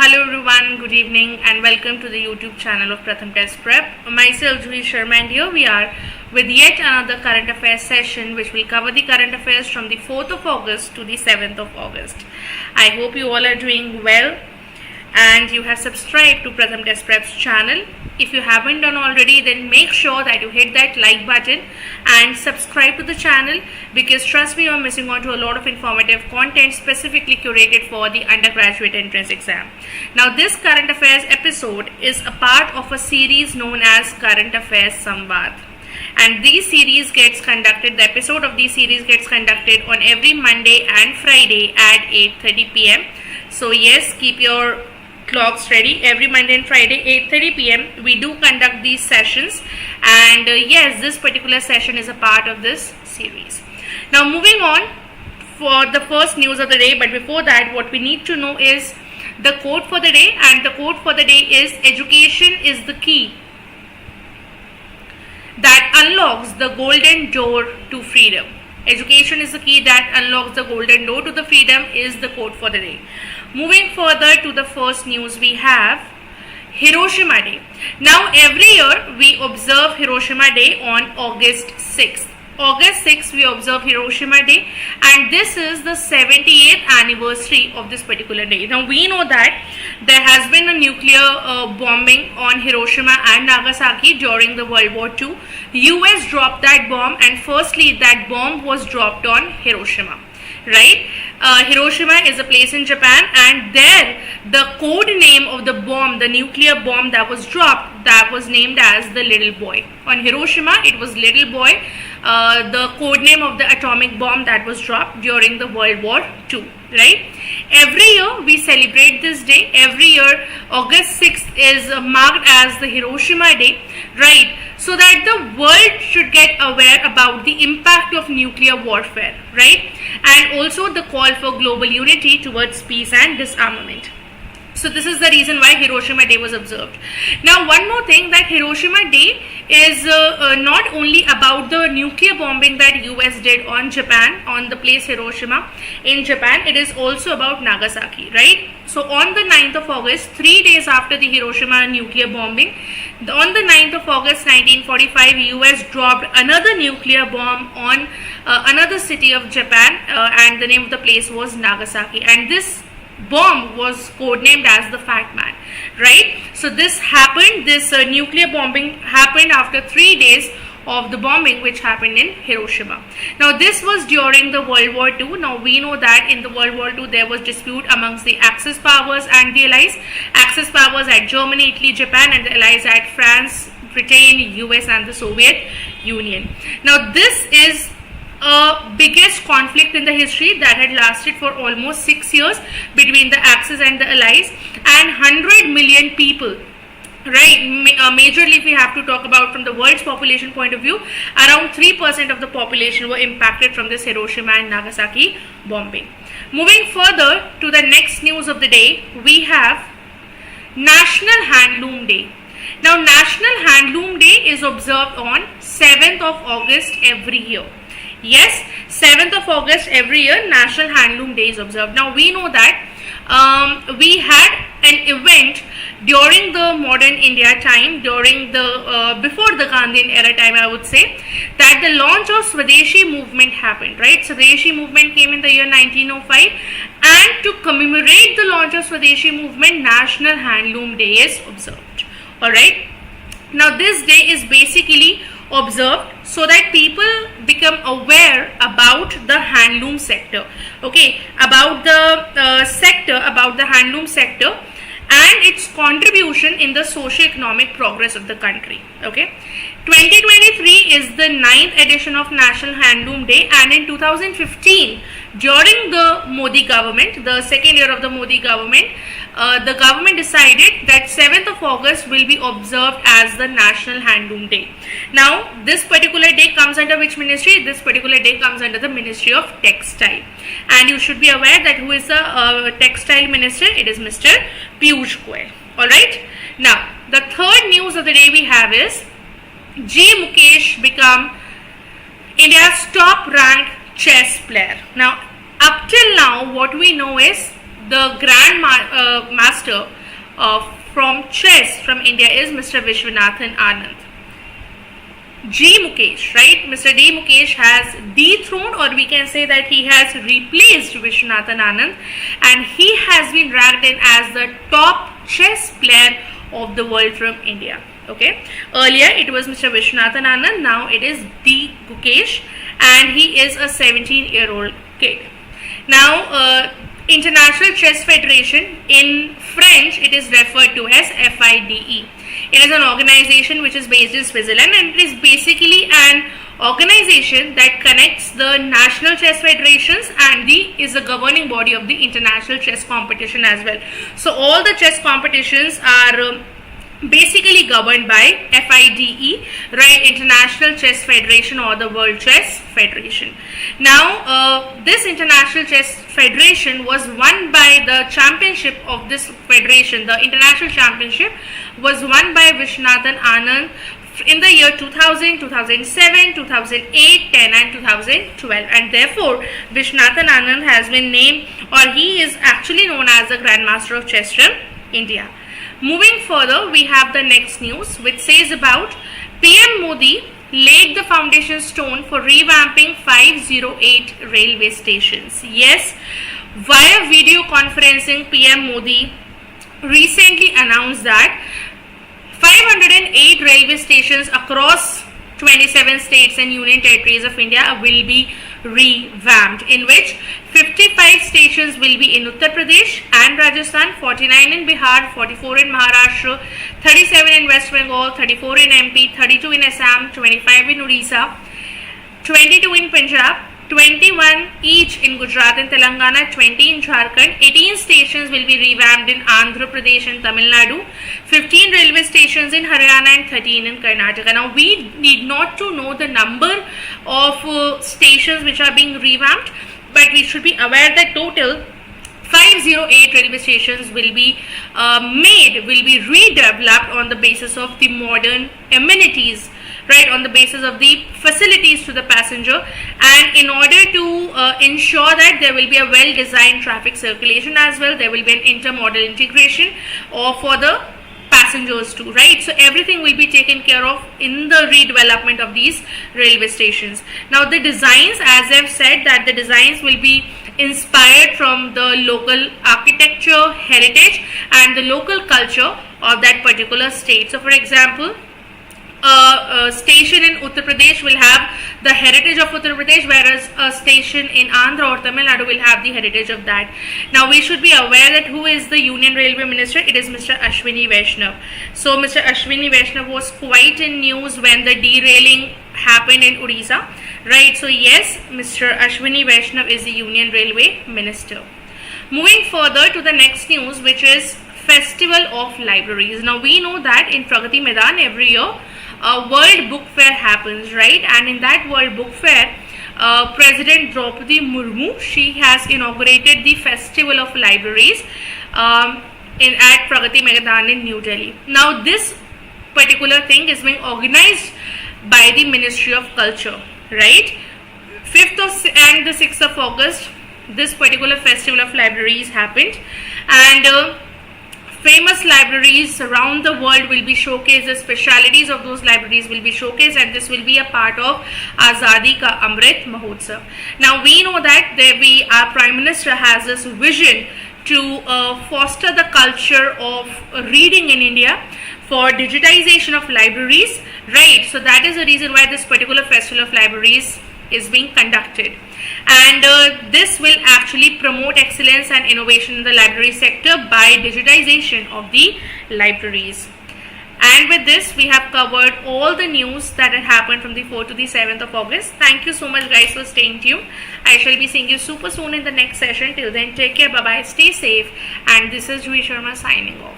Hello everyone, good evening and welcome to the YouTube channel of PRATHAM Test Prep. Myself Juhi Sharma and here we are with yet another current affairs session which will cover the current affairs from the 4th of August to the 7th of August. I hope you all are doing well and you have subscribed to PRATHAM Test Prep's channel. If you haven't done already, then make sure that you hit that like button and subscribe to the channel, because trust me, you're missing out to a lot of informative content specifically curated for the undergraduate entrance exam. Now this current affairs episode is a part of a series known as Current Affairs SAMVAD, and the episode of this series gets conducted on every Monday and Friday at 8:30 p.m. So yes, keep your clocks ready. Every Monday and Friday 8:30 p.m. we do conduct these sessions, and yes, this particular session is a part of this series. Now moving on for the first news of the day, but before that what we need to know is the quote for the day, and the quote for the day is: education is the key that unlocks the golden door to freedom. Education is the key that unlocks the golden door to the freedom is the quote for the day. Moving further to the first news, we have Hiroshima Day. Now every year we observe Hiroshima Day on August 6th. August 6th we observe Hiroshima Day, and this is the 78th anniversary of this particular day. Now we know that there has been a nuclear bombing on Hiroshima and Nagasaki during the World War II. US dropped that bomb, and firstly that bomb was dropped on Hiroshima, right? Hiroshima is a place in Japan, and there the code name of the bomb, the nuclear bomb that was dropped, that was named as the Little Boy. On Hiroshima it was Little Boy, the code name of the atomic bomb that was dropped during the World War II, right? Every year we celebrate this day. Every year August 6th is marked as the Hiroshima Day, right? So that the world should get aware about the impact of nuclear warfare, right? And also the call for global unity towards peace and disarmament. So this is the reason why Hiroshima Day was observed. Now one more thing, that Hiroshima Day is not only about the nuclear bombing that US did on Japan, on the place Hiroshima in Japan. It is also about Nagasaki, right? So on the 9th of August, 3 days after the Hiroshima nuclear bombing, on the 9th of August 1945, US dropped another nuclear bomb on another city of Japan, and the name of the place was Nagasaki, and this bomb was codenamed as the Fat Man, right? So this happened, this nuclear bombing happened after 3 days of the bombing which happened in Hiroshima. Now this was during the World War II. Now we know that in the World War II there was dispute amongst the Axis powers and the Allies. Axis powers at Germany, Italy, Japan, and the Allies at France, Britain, US, and the Soviet Union. Now this is biggest conflict in the history that had lasted for almost 6 years between the Axis and the Allies, and 100 million people, right? Majorly, if we have to talk about from the world's population point of view, around 3% of the population were impacted from this Hiroshima and Nagasaki bombing. Moving further to the next news of the day, we have National Handloom Day. Now National Handloom Day is observed on 7th of August every year. Yes, 7th of August every year National Handloom Day is observed. Now we know that we had an event during the modern India time, during the before the Gandhian era time, I would say, that the launch of Swadeshi movement happened, right? Swadeshi movement came in the year 1905, and to commemorate the launch of Swadeshi movement, National Handloom Day is observed. All right. Now this day is basically observed so that people become aware about the handloom sector, okay, about the about the handloom sector and its contribution in the socio-economic progress of the country, okay. 2023 is the 9th edition of National Handloom Day, and in 2015, during the Modi government, the second year of the Modi government, the government decided that 7th of August will be observed as the National Handloom Day. Now this particular day comes under which ministry? This particular day comes under the Ministry of Textile, and you should be aware that who is the textile minister? It is Mr. PRATHAM Goel. Alright, now the third news of the day we have is G. Mukesh become India's top ranked chess player. Now up till now what we know is the Grand Master from chess from India is Mr. Vishwanathan Anand. G. Mukesh, right? Mr. D. Mukesh has dethroned, or we can say that he has replaced Vishwanathan Anand, and he has been ranked in as the top chess player of the world from India. Okay, earlier it was Mr. Vishwanathan Anand, now it is D. Mukesh, and he is a 17-year-old kid. Now, International Chess Federation, in French it is referred to as FIDE. It is an organization which is based in Switzerland, and it is basically an organization that connects the national chess federations and is the governing body of the international chess competition as well. So all the chess competitions are basically governed by FIDE, right? International Chess Federation or the World Chess Federation. Now, this International Chess Federation was won by the championship of this federation. The international championship was won by Vishwanathan Anand in the year 2000, 2007, 2008, 10 and 2012, and therefore Vishwanathan Anand has been named, or he is actually known as the Grandmaster of Chess from India. Moving further, we have the next news which says about PM Modi laid the foundation stone for revamping 508 railway stations. Yes, via video conferencing, PM Modi recently announced that 508 railway stations across 27 states and union territories of India will be revamped, in which 55 stations will be in Uttar Pradesh and Rajasthan, 49 in Bihar, 44 in Maharashtra, 37 in West Bengal, 34 in MP, 32 in Assam, 25 in Odisha, 22 in Punjab, 21 each in Gujarat and Telangana, 20 in Jharkhand. 18 stations will be revamped in Andhra Pradesh and Tamil Nadu, 15 railway stations in Haryana and 13 in Karnataka. Now, we need not to know the number of stations which are being revamped, but we should be aware that total 508 railway stations will be redeveloped on the basis of the modern amenities, right, on the basis of the facilities to the passenger, and in order to ensure that there will be a well designed traffic circulation as well, there will be an intermodal integration or for the passengers too, right? So everything will be taken care of in the redevelopment of these railway stations. Now, the designs, as I've said, that the designs will be inspired from the local architecture, heritage and the local culture of that particular state. So for example, a station in Uttar Pradesh will have the heritage of Uttar Pradesh, whereas a station in Andhra or Tamil Nadu will have the heritage of that. Now, we should be aware that who is the Union Railway Minister? It is Mr. Ashwini Vaishnav. So, Mr. Ashwini Vaishnav was quite in news when the derailing happened in Odisha, right? So, yes, Mr. Ashwini Vaishnav is the Union Railway Minister. Moving further to the next news, which is Festival of Libraries. Now, we know that in Pragati Maidan every year a World Book Fair happens, right? And in that World Book Fair, President Draupadi Murmu, she has inaugurated the Festival of Libraries at Pragati Maidan in New Delhi. Now, this particular thing is being organized by the Ministry of Culture, right? 5th and the 6th of August, this particular Festival of Libraries happened, and famous libraries around the world will be showcased. The specialities of those libraries will be showcased, and this will be a part of Azadi Ka Amrit Mahotsav. Now, we know that our Prime Minister has this vision to foster the culture of reading in India for digitization of libraries, right? So that is the reason why this particular Festival of Libraries is being conducted, and this will actually promote excellence and innovation in the library sector by digitization of the libraries. And with this, we have covered all the news that had happened from the 4th to the 7th of August. Thank you so much, guys, for staying tuned. I shall be seeing you super soon in the next session. Till then, take care, bye bye, stay safe, and this is Juhi Sharma signing off.